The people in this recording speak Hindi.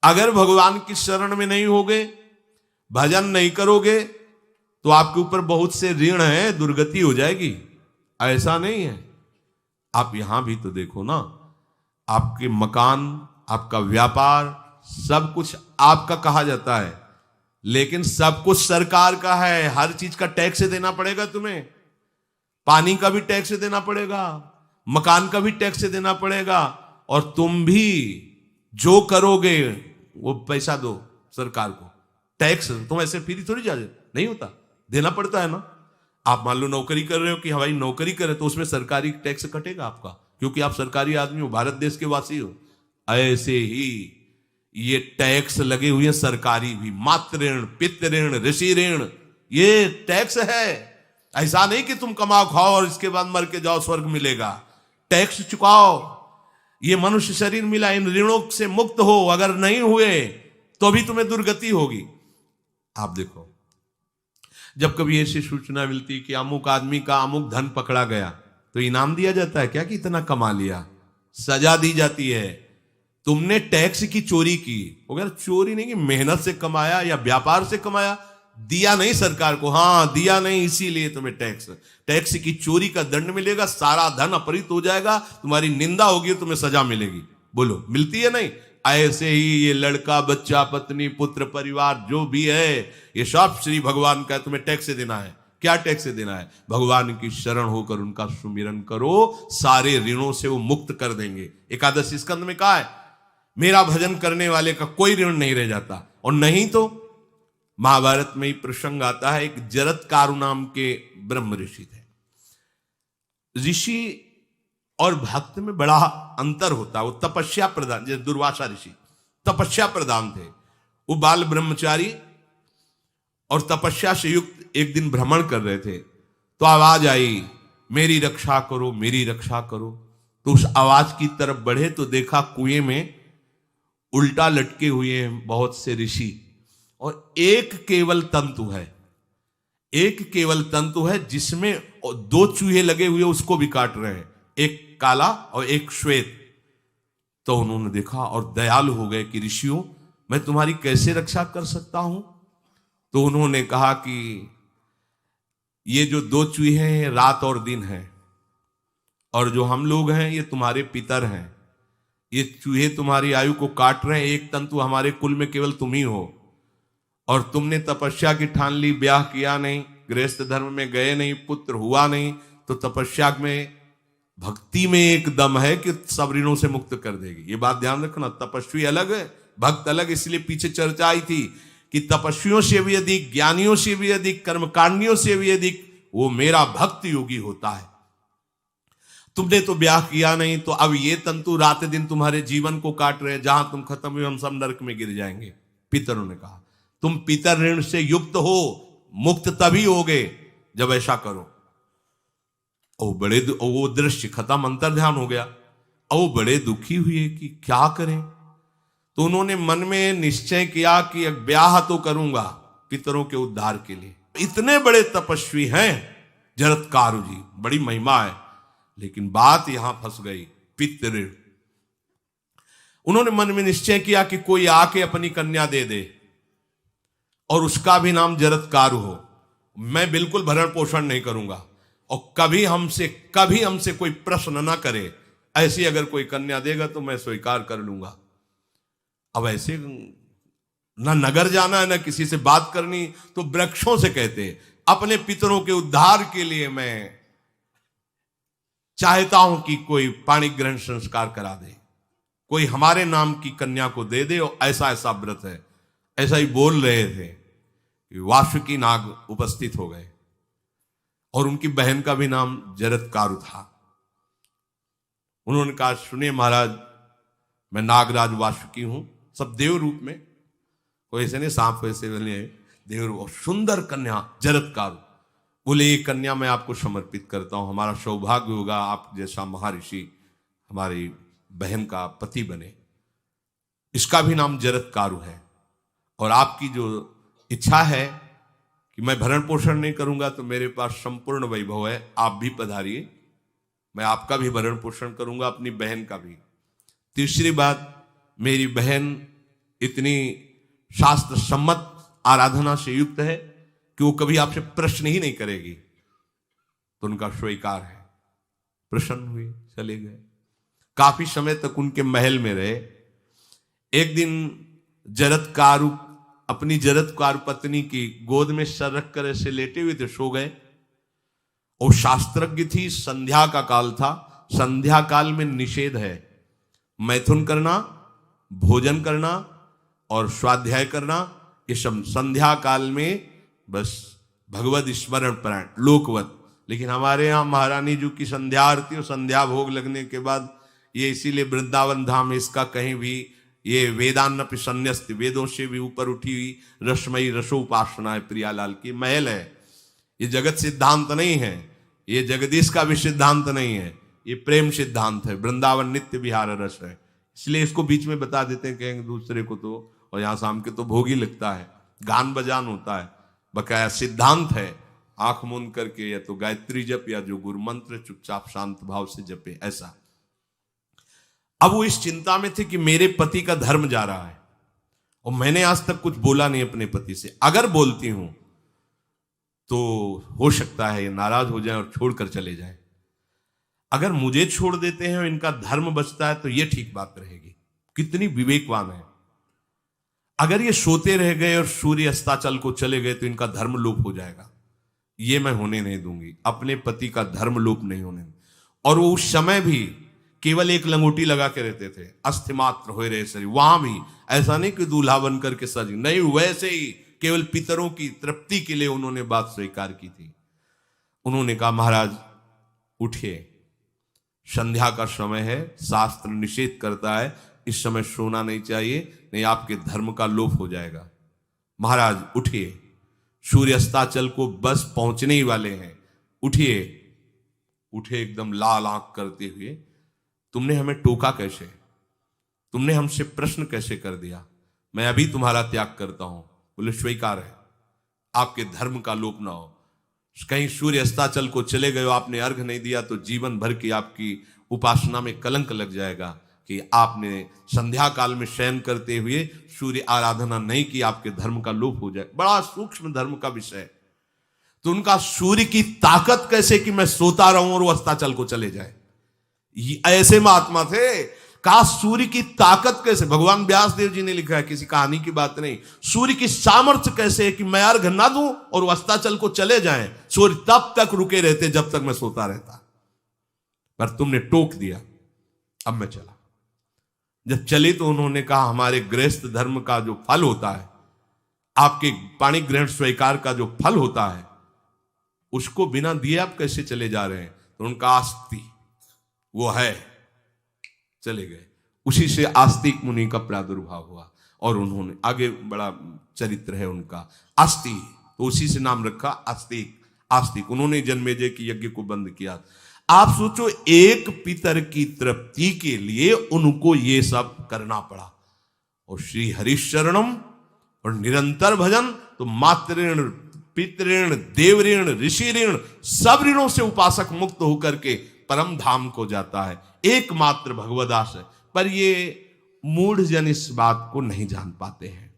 अगर भगवान की शरण में नहीं होगे, भजन नहीं करोगे, तो आपके ऊपर बहुत से ऋण है, दुर्गति हो जाएगी। ऐसा नहीं है। आप यहां भी तो देखो ना, आपके मकान, आपका व्यापार, सब कुछ आपका कहा जाता है, लेकिन सब कुछ सरकार का है। हर चीज का टैक्स देना पड़ेगा तुम्हें। पानी का भी टैक्स देना पड़ेगा, मकान का भी टैक्स देना पड़ेगा, और तुम भी जो करोगे वो पैसा दो सरकार को। टैक्स तुम ऐसे फ्री थोड़ी जा नहीं होता, देना पड़ता है ना। आप मान लो नौकरी कर रहे हो कि हमारी नौकरी करे, तो उसमें सरकारी टैक्स कटेगा आपका, क्योंकि आप सरकारी आदमी हो, भारत देश के वासी हो। ऐसे ही ये टैक्स लगे हुए हैं सरकारी भी, मातृ ऋण, पितृ ऋण, ऋषि ऋण, ये टैक्स है। ऐसा नहीं कि तुम कमाओ खाओ और इसके बाद मर के जाओ स्वर्ग मिलेगा। टैक्स चुकाओ। ये मनुष्य शरीर मिला, इन ऋणों से मुक्त हो। अगर नहीं हुए तो भी तुम्हें दुर्गति होगी। आप देखो, जब कभी ऐसी सूचना मिलती कि अमुक आदमी का अमुक धन पकड़ा गया, तो इनाम दिया जाता है क्या कि इतना कमा लिया? सजा दी जाती है। तुमने टैक्स की चोरी की, अगर चोरी नहीं की, मेहनत से कमाया या व्यापार से कमाया, दिया नहीं सरकार को, हाँ दिया नहीं, इसीलिए तुम्हें टैक्स की चोरी का दंड मिलेगा। सारा धन अपहृत हो जाएगा, तुम्हारी निंदा होगी, तुम्हें सजा मिलेगी। बोलो मिलती है नहीं? ऐसे ही ये लड़का, बच्चा, पत्नी, पुत्र, परिवार जो भी है, ये सब श्री भगवान का तुम्हें टैक्स देना है। क्या टैक्स देना है? भगवान की शरण होकर उनका सुमिरन करो, सारे ऋणों से वो मुक्त कर देंगे। एकादश स्कंद में कहा है, मेरा भजन करने वाले का कोई ऋण नहीं रह जाता। और नहीं तो महाभारत में ही प्रसंग आता है, एक जरत्कारु नाम के ब्रह्म ऋषि थे। ऋषि और भक्त में बड़ा अंतर होता है। वो तपस्या प्रधान, जैसे दुर्वासा ऋषि तपस्या प्रधान थे, वो बाल ब्रह्मचारी और तपस्या से युक्त एक दिन भ्रमण कर रहे थे, तो आवाज आई, मेरी रक्षा करो, मेरी रक्षा करो। तो उस आवाज की तरफ बढ़े तो देखा कुएं में उल्टा लटके हुए हैं बहुत से ऋषि, और एक केवल तंतु है, एक केवल तंतु है जिसमें दो चूहे लगे हुए उसको भी काट रहे हैं, एक काला और एक श्वेत। तो उन्होंने देखा और दयालु हो गए कि ऋषियों, मैं तुम्हारी कैसे रक्षा कर सकता हूं? तो उन्होंने कहा कि ये जो दो चूहे हैं रात और दिन हैं, और जो हम लोग हैं ये तुम्हारे पितर हैं। ये चूहे तुम्हारी आयु को काट रहे हैं, एक तंतु हमारे कुल में केवल तुम ही हो, और तुमने तपस्या की ठान ली, ब्याह किया नहीं, गृहस्थ धर्म में गए नहीं, पुत्र हुआ नहीं, तो तपस्या में, भक्ति में एक दम है कि सब ऋणों से मुक्त कर देगी। ये बात ध्यान रखना, तपस्वी अलग है, भक्त अलग। इसलिए पीछे चर्चा आई थी कि तपस्वियों से भी अधिक, ज्ञानियों से भी अधिक, कर्मकांडियों से भी अधिक वो मेरा भक्त योगी होता है। तुमने तो ब्याह किया नहीं, तो अब ये तंतु रात दिन तुम्हारे जीवन को काट रहे हैं, जहां तुम खत्म हुए हम सब नरक में गिर जाएंगे। पितरों ने कहा, तुम पितर ऋण से युक्त हो, मुक्त तभी होगे जब ऐसा करो। वो दृश्य खत्म, अंतर ध्यान हो गया। वो बड़े दुखी हुए कि क्या करें। तो उन्होंने मन में निश्चय किया कि एक ब्याह तो करूंगा पितरों के उद्धार के लिए। इतने बड़े तपस्वी हैं जरत्कारु जी, बड़ी महिमा है, लेकिन बात यहां फंस गई, पितृ। उन्होंने मन में निश्चय किया कि कोई आके अपनी कन्या दे दे और उसका भी नाम जरत्कारु हो। मैं बिल्कुल भरण पोषण नहीं करूंगा, और कभी हमसे कोई प्रश्न ना करे। ऐसी अगर कोई कन्या देगा तो मैं स्वीकार कर लूंगा। अब ऐसे ना नगर जाना है, ना किसी से बात करनी, तो वृक्षों से कहते अपने पितरों के उद्धार के लिए मैं चाहता हूं कि कोई पाणी ग्रहण संस्कार करा दे, कोई हमारे नाम की कन्या को दे दे, और ऐसा ऐसा व्रत है। ऐसा ही बोल रहे थे कि वासुकी नाग उपस्थित हो गए, और उनकी बहन का भी नाम जरत्कारु था। उन्होंने कहा, सुनिए महाराज, मैं नागराज वासुकी हूं, सब देव रूप में, कोई ऐसे नहीं सांप वैसे वाले, देव रूप, और सुंदर कन्या जरत्कारु। बोले, ये कन्या मैं आपको समर्पित करता हूं, हमारा सौभाग्य होगा आप जैसा महर्षि हमारी बहन का पति बने। इसका भी नाम जरत्कारु है, और आपकी जो इच्छा है कि मैं भरण पोषण नहीं करूंगा, तो मेरे पास संपूर्ण वैभव है, आप भी पधारिए, मैं आपका भी भरण पोषण करूंगा, अपनी बहन का भी। तीसरी बात, मेरी बहन इतनी शास्त्र सम्मत आराधना से युक्त है कि वो कभी आपसे प्रश्न ही नहीं करेगी, तो उनका स्वीकार है। प्रसन्न हुए, चले गए। काफी समय तक उनके महल में रहे। एक दिन जरत्कारु अपनी जरत्कारु पत्नी की गोद में सर रख कर ऐसे लेटे हुए थे, सो गए। और शास्त्रज्ञ थी, संध्या का काल था। संध्या काल में निषेध है मैथुन करना, भोजन करना और स्वाध्याय करना। ये सब संध्या काल में बस भगवत स्मरण परायण लोकवत। लेकिन हमारे यहाँ महारानी जी की संध्या आरती और संध्या भोग लगने के बाद ये इसीलिए वृंदावन धाम इसका कहीं भी ये वेदान्नपि संन्यस्त, वेदों से भी ऊपर उठी हुई रसमयी रसोपासना है। प्रियालाल की महल है। ये जगत सिद्धांत नहीं है, ये जगदीश का भी सिद्धांत नहीं है, ये प्रेम सिद्धांत है। वृंदावन नित्य विहार रस है, इसलिए इसको बीच में बता देते हैं कहेंगे दूसरे को तो। और यहाँ शाम के तो भोग ही लगता है, गान बजान होता है, बकाया सिद्धांत है। आंख मूंद करके या तो गायत्री जप या जो गुरु मंत्र चुपचाप शांत भाव से जपे, ऐसा। अब वो इस चिंता में थे कि मेरे पति का धर्म जा रहा है और मैंने आज तक कुछ बोला नहीं अपने पति से। अगर बोलती हूं तो हो सकता है ये नाराज हो जाए और छोड़कर चले जाए। अगर मुझे छोड़ देते हैं और इनका धर्म बचता है तो ये ठीक बात रहेगी। कितनी विवेकवान है। अगर ये सोते रह गए और सूर्य अस्ताचल को चले गए तो इनका धर्म लोप हो जाएगा। ये मैं होने नहीं दूंगी, अपने पति का धर्म लोप नहीं होने। और वो उस समय भी केवल एक लंगोटी लगा के रहते थे, अस्थिमात्र हो रहे शरीर। वहां भी ऐसा नहीं कि दूल्हा बन करके सज, नहीं, वैसे ही केवल पितरों की तृप्ति के लिए उन्होंने बात स्वीकार की थी। उन्होंने कहा महाराज उठिए, संध्या का समय है, शास्त्र निषेध करता है इस समय सोना नहीं चाहिए, नहीं आपके धर्म का लोप हो जाएगा। महाराज उठिए, सूर्य अस्ताचल को बस पहुंचने ही वाले हैं, उठिए। उठे एकदम लाल आंख करते हुए, तुमने हमें टोका कैसे, तुमने हमसे प्रश्न कैसे कर दिया, मैं अभी तुम्हारा त्याग करता हूं। बोले स्वीकार है, आपके धर्म का लोप ना हो। कहीं सूर्य अस्ताचल को चले गए, आपने अर्घ नहीं दिया तो जीवन भर की आपकी उपासना में कलंक लग जाएगा कि आपने संध्या काल में शयन करते हुए सूर्य आराधना नहीं की, आपके धर्म का लोप हो जाए। बड़ा सूक्ष्म धर्म का विषय। तो उनका सूर्य की ताकत कैसे कि मैं सोता रहूं और वो अस्ताचल को चले जाए, ऐसे महात्मा थे। का सूर्य की ताकत कैसे, भगवान व्यास देव जी ने लिखा है, किसी कहानी की बात नहीं। सूर्य की सामर्थ्य कैसे है कि मैं अर्घ ना दूं और अस्ताचल को चले जाएं, सूर्य तब तक रुके रहते जब तक मैं सोता रहता। पर तुमने टोक दिया, अब मैं चला। जब चले तो उन्होंने कहा हमारे गृहस्थ धर्म का जो फल होता है, आपके पाणी ग्रहण स्वीकार का जो फल होता है, उसको बिना दिए आप कैसे चले जा रहे हैं। तो उनका आस्ति वो है, चले गए। उसी से आस्तिक मुनि का प्रादुर्भाव हुआ और उन्होंने आगे बड़ा चरित्र है उनका, आस्ति, तो उसी से नाम रखा आस्तिक। आस्तिक उन्होंने जन्मेजय की यज्ञ को बंद किया। आप सोचो, एक पितर की तृप्ति के लिए उनको ये सब करना पड़ा। और श्री हरिशरणम और निरंतर भजन, तो मातृण, पितृण, देवऋण, ऋषि ऋण, सब ऋणों से उपासक मुक्त होकर के परम धाम को जाता है। एकमात्र भगवदास है। पर ये मूढ़ जन इस बात को नहीं जान पाते हैं।